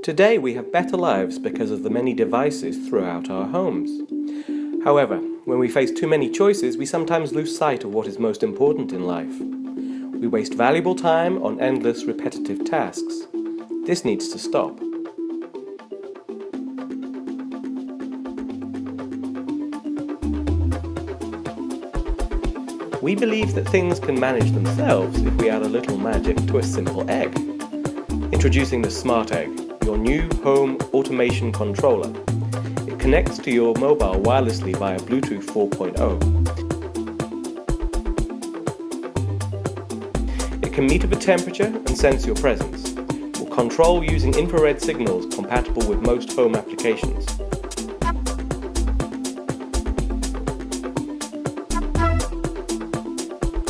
Today we have better lives because of the many devices throughout our homes. However, when we face too many choices, we sometimes lose sight of what is most important in life. We waste valuable time on endless repetitive tasks. This needs to stop. We believe that things can manage themselves if we add a little magic to a simple egg. Introducing the Smart Egg, your new home automation controller. It connects to your mobile wirelessly via Bluetooth 4.0. It can meter the temperature and sense your presence. It will control using infrared signals compatible with most home applications.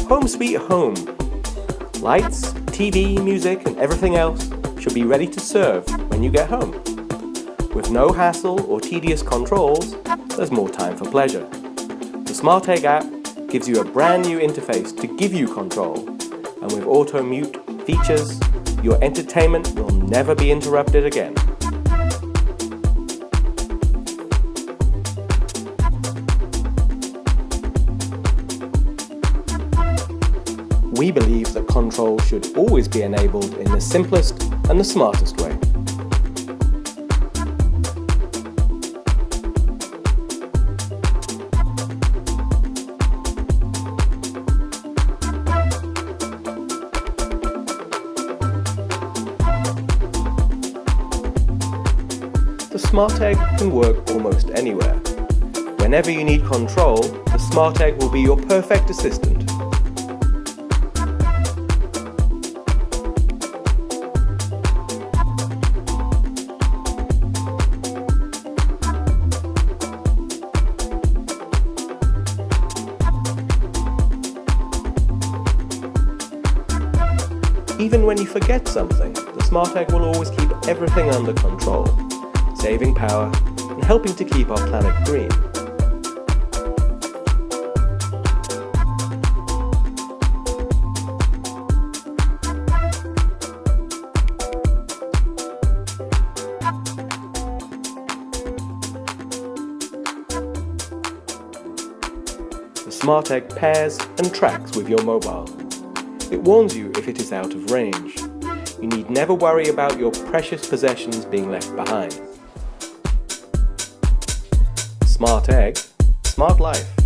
Home sweet home. Lights, TV, music and everything else should be ready to serve when you get home. With no hassle or tedious controls, there's more time for pleasure. The Smart Egg app gives you a brand new interface to give you control, and with auto mute features, your entertainment will never be interrupted again. We believe that control should always be enabled in the simplest and the smartest way. The Smart Egg can work almost anywhere. Whenever you need control, the Smart Egg will be your perfect assistant. Even when you forget something, the Smart Egg will always keep everything under control, saving power and helping to keep our planet green. The Smart Egg pairs and tracks with your mobile. It warns you if it is out of range. You need never worry about your precious possessions being left behind. Smart Egg, smart life.